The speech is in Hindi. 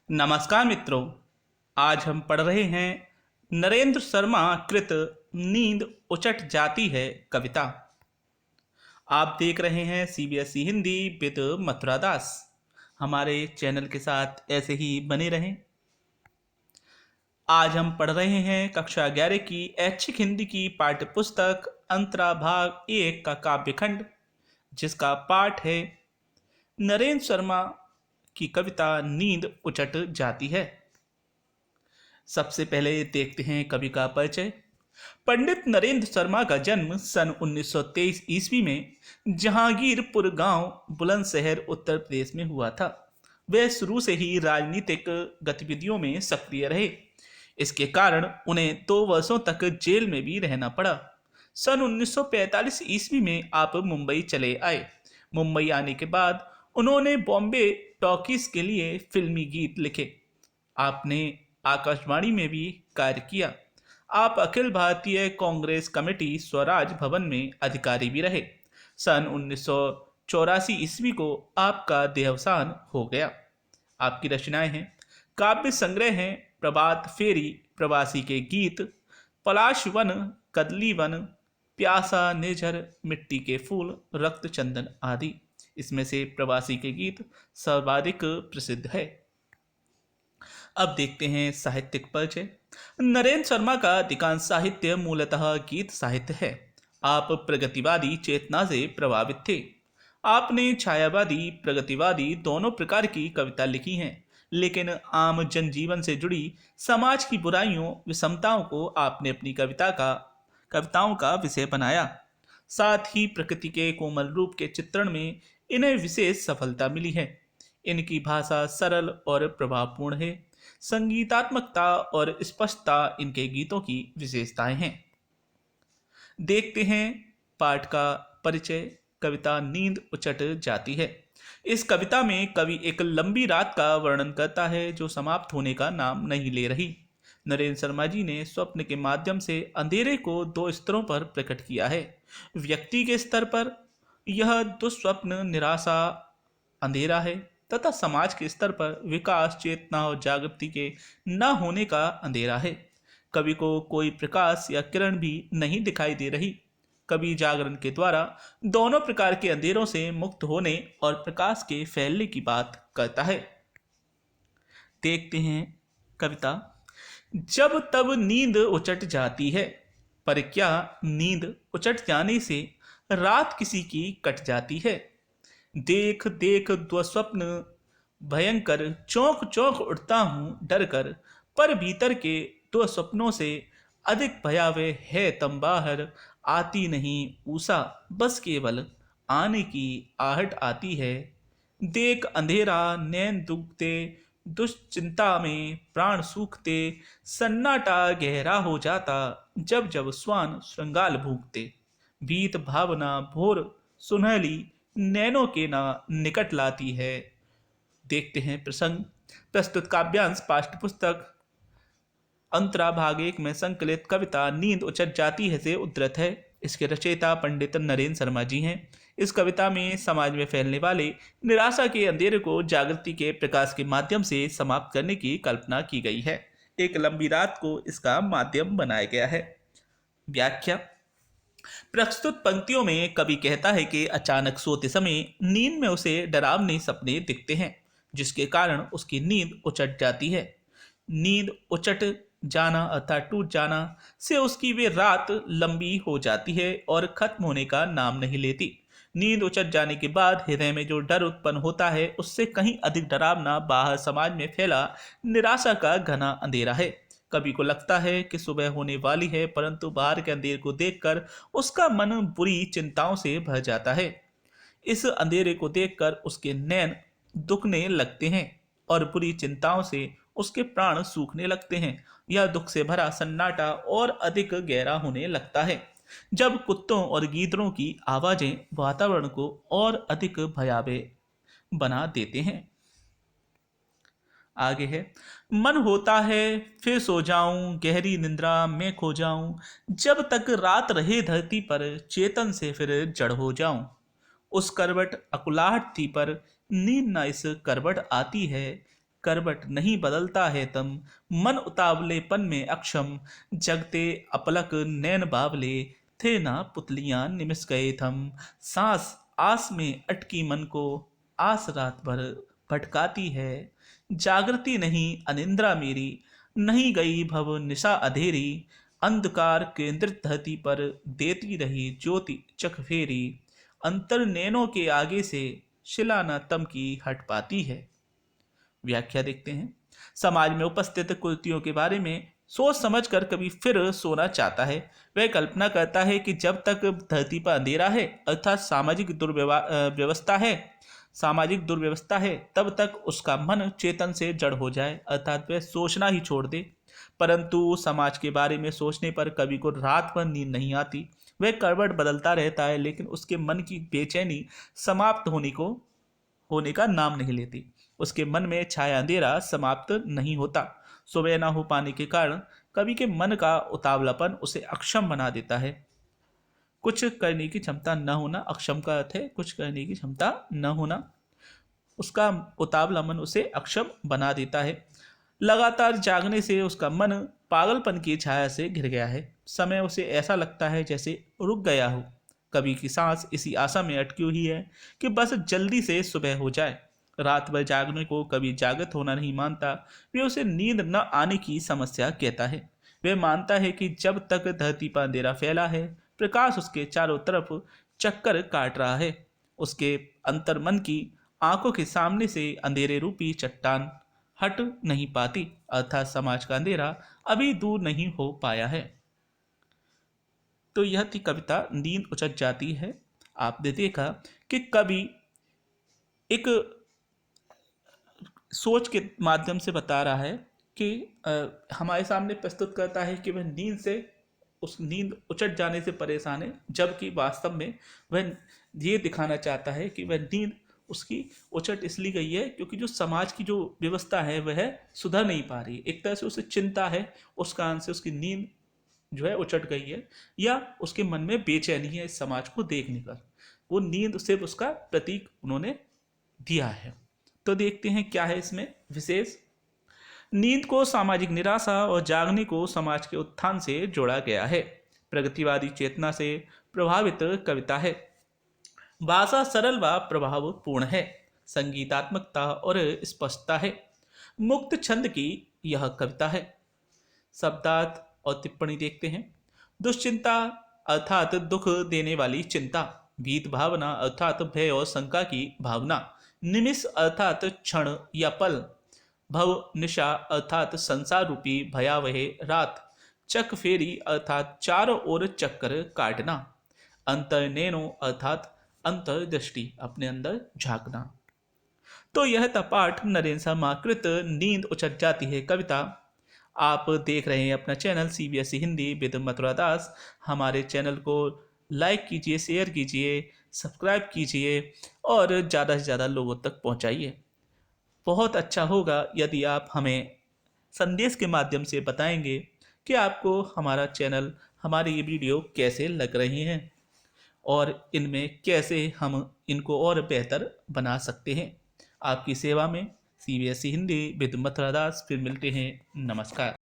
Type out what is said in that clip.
नमस्कार मित्रों। आज हम पढ़ रहे हैं नरेंद्र शर्मा कृत नींद उचट जाती है कविता। आप देख रहे हैं सीबीएसई हिंदी विद मथुरा दास। हमारे चैनल के साथ ऐसे ही बने रहें। आज हम पढ़ रहे हैं कक्षा 11 की ऐच्छिक हिंदी की पाठ्य पुस्तक अंतरा भाग 1 का काव्य खंड, जिसका पाठ है नरेंद्र शर्मा की कविता नींद उचट जाती है। सबसे पहले देखते हैं कवि का परिचय। पंडित नरेंद्र शर्मा का जन्म सन 1923 ईस्वी में जहांगीरपुर गांव बुलंदशहर उत्तर प्रदेश में हुआ था। वे शुरू से ही राजनीतिक गतिविधियों में सक्रिय रहे। इसके कारण उन्हें 2 वर्षों तक जेल में भी रहना पड़ा। सन 1945 ईस्वी में आप मुंबई चले आए। मुंबई आने के बाद उन्होंने बॉम्बे टॉकीज के लिए फिल्मी गीत लिखे। आपने आकाशवाणी में भी कार्य किया। आप अखिल भारतीय कांग्रेस कमेटी स्वराज भवन में अधिकारी भी रहे। सन 1984 ईस्वी को आपका देहावसान हो गया। आपकी रचनाएं हैं काव्य संग्रह हैं प्रभात फेरी, प्रवासी के गीत, पलाश वन, कदली वन, प्यासा निर्झर, मिट्टी के फूल, रक्त चंदन आदि। इसमें से प्रवासी के गीत सर्वाधिक प्रसिद्ध है। अब देखते हैं साहित्यिक परिचय। नरेंद्र शर्मा का अधिकांश साहित्य मूलतः गीत साहित्य है। आप प्रगतिवादी चेतना से प्रभावित थे। आपने छायावादी प्रगतिवादी दोनों प्रकार की कविता लिखी हैं, लेकिन आम जनजीवन से जुड़ी समाज की बुराइयों विषमताओं को आपने अपनी कविताओं का विषय बनाया। साथ ही प्रकृति के कोमल रूप के चित्रण में इन्हें विशेष सफलता मिली है। इनकी भाषा सरल और प्रभावपूर्ण है। संगीतात्मकता और स्पष्टता इनके गीतों की विशेषताएं हैं। देखते हैं पाठ का परिचय। कविता नींद उचट जाती है। इस कविता में कवि एक लंबी रात का वर्णन करता है जो समाप्त होने का नाम नहीं ले रही। नरेंद्र शर्मा जी ने स्वप्न के माध्यम से अंधेरे को 2 स्तरों पर प्रकट किया है। व्यक्ति के स्तर पर यह दुस्वप्न निराशा अंधेरा है, तथा समाज के स्तर पर विकास चेतना और जागृति के न होने का अंधेरा है। कवि को कोई प्रकाश या किरण भी नहीं दिखाई दे रही। कवि जागरण के द्वारा दोनों प्रकार के अंधेरों से मुक्त होने और प्रकाश के फैलने की बात करता है। देखते हैं कविता। जब तब नींद उचट जाती है, पर क्या नींद उचट जाने से रात किसी की कट जाती है। देख देख स्वप्न भयंकर, चौंक चौंक उठता हूँ डर कर, पर भीतर के 2 स्वप्नों से अधिक भयावह है तम बाहर। आती नहीं ऊषा, बस केवल आने की आहट आती है। देख अंधेरा नैन दुखते, दुश्चिंता में प्राण सूखते, सन्नाटा गहरा हो जाता जब जब श्वान श्रृंगाल भूखते। भीत भावना भोर सुनहली नैनों के ना निकट लाती है। देखते हैं प्रसंग। प्रस्तुत काव्यांश पाठ्य पुस्तक अंतरा भाग 1 में संकलित कविता नींद उचट जाती है से उद्धृत है। इसके रचयिता पंडित नरेंद्र शर्मा जी हैं। इस कविता में समाज में फैलने वाले निराशा के अंधेरे को जागृति के प्रकाश के माध्यम से समाप्त करने की कल्पना की गई है। एक लंबी रात को इसका माध्यम बनाया गया है। व्याख्या। प्रस्तुत पंक्तियों में कवि कहता है कि अचानक सोते समय नींद में उसे डरावने सपने दिखते हैं, जिसके कारण उसकी नींद उचट जाती है। नींद उचट जाना अर्थात टूट जाना से उसकी वे रात लंबी हो जाती है और खत्म होने का नाम नहीं लेती। नींद उचट जाने के बाद हृदय में जो डर उत्पन्न होता है, उससे कहीं अधिक डरावना बाहर समाज में फैला निराशा का घना अंधेरा है। कवि को लगता है कि सुबह होने वाली है, परंतु बाहर के अंधेरे को देखकर उसका मन बुरी चिंताओं से भर जाता है। इस अंधेरे को देखकर उसके नैन दुखने लगते हैं और बुरी चिंताओं से उसके प्राण सूखने लगते हैं। यह दुख से भरा सन्नाटा और अधिक गहरा होने लगता है जब कुत्तों और गीदड़ों की आवाजें वातावरण को और अधिक भयावह बना देते हैं। आगे है। मन होता है फिर सो जाऊं, गहरी निंद्रा में खो जाऊं, जब तक रात रहे धरती पर, चेतन से फिर जड़ हो जाऊं। उस करवट अकुलाहट थी पर नींद न इस करवट आती है। करवट नहीं बदलता है तम, मन उतावलेपन में अक्षम, जगते अपलक नैन बावले, थे ना पुतलियां निमिष गए थम। सांस आस में अटकी मन को, आस रात भर भटकाती है, जागृति नहीं अनिंद्रा मेरी, नहीं गई भव निशा अधेरी, अंधकार केंद्रित धरती पर देती रही ज्योति चक फेरी, अंतर नैनों के आगे से शिला न तम की हट पाती है। व्याख्या देखते हैं। समाज में उपस्थित कुरीतियों के बारे में सोच समझकर कवि फिर सोना चाहता है। वह कल्पना करता है कि जब तक धरती पर अंधेरा है अर्थात सामाजिक दुर्व्यवस्था है तब तक उसका मन चेतन से जड़ हो जाए अर्थात वह सोचना ही छोड़ दे। परंतु समाज के बारे में सोचने पर कवि को रात भर नींद नहीं आती। वह करवट बदलता रहता है लेकिन उसके मन की बेचैनी समाप्त होने का नाम नहीं लेती। उसके मन में छाया अंधेरा समाप्त नहीं होता। सुबह न हो पाने के कारण कवि के मन का उतावलापन उसे अक्षम बना देता है। कुछ करने की क्षमता न होना, अक्षम का अर्थ है कुछ करने की क्षमता न होना। उसका उतावला मन उसे अक्षम बना देता है। लगातार जागने से उसका मन पागलपन की छाया से घिर गया है। समय उसे ऐसा लगता है जैसे रुक गया हो। कवि की सांस इसी आशा में अटकी हुई है कि बस जल्दी से सुबह हो जाए। रात भर जागने को कभी जागृत होना नहीं मानता। वे उसे नींद न आने की समस्या कहता है। वह मानता है कि जब तक धरती पर अंधेरा फैला है प्रकाश उसके चारों तरफ चक्कर काट रहा है। उसके अंतर्मन की आंखों के सामने से अंधेरे रूपी चट्टान हट नहीं पाती अर्थात समाज का अंधेरा अभी दूर नहीं हो पाया है। तो यह थी कविता नींद उचट जाती है। आपने देखा कि कवि एक सोच के माध्यम से बता रहा है कि हमारे सामने प्रस्तुत करता है कि वह नींद उचट जाने से परेशान है, जबकि वास्तव में वह ये दिखाना चाहता है कि वह नींद उसकी उचट इसलिए गई है क्योंकि जो समाज की जो व्यवस्था है वह सुधर नहीं पा रही। एक तरह से उसे चिंता है, उस कारण से उसकी नींद जो है उचट गई है या उसके मन में बेचैनी है इस समाज को देखने का। वो नींद सिर्फ उसका प्रतीक उन्होंने दिया है। तो देखते हैं क्या है इसमें विशेष। नींद को सामाजिक निराशा और जागने को समाज के उत्थान से जोड़ा गया है। प्रगतिवादी चेतना से प्रभावित कविता है। भाषा सरल व प्रभावपूर्ण है। संगीतात्मकता और स्पष्टता है। मुक्त छंद की यह कविता है। शब्दार्थ और टिप्पणी देखते हैं। दुश्चिंता अर्थात दुख देने वाली चिंता। भीत भावना अर्थात भय और शंका की भावना। निमिष अर्थात क्षण या पल। भव निशा अर्थात संसार रूपी भयावह रात। चक फेरी अर्थात चारों ओर चक्कर काटना। अंतर्नैनो अर्थात अंतर्दृष्टि, अपने अंदर झांकना। तो यह था पाठ नरेंद्र शर्मा कृत नींद उचट जाती है कविता। आप देख रहे हैं अपना channel CBSE Hindi with Mathura Das. हमारे चैनल को लाइक कीजिए, शेयर कीजिए, सब्सक्राइब कीजिए और ज़्यादा से ज़्यादा लोगों तक पहुंचाइए। बहुत अच्छा होगा यदि आप हमें संदेश के माध्यम से बताएंगे कि आपको हमारा चैनल, हमारे ये वीडियो कैसे लग रहे हैं और इनमें कैसे हम इनको और बेहतर बना सकते हैं। आपकी सेवा में CBSE हिंदी विद मथुरा दास। फिर मिलते हैं। नमस्कार।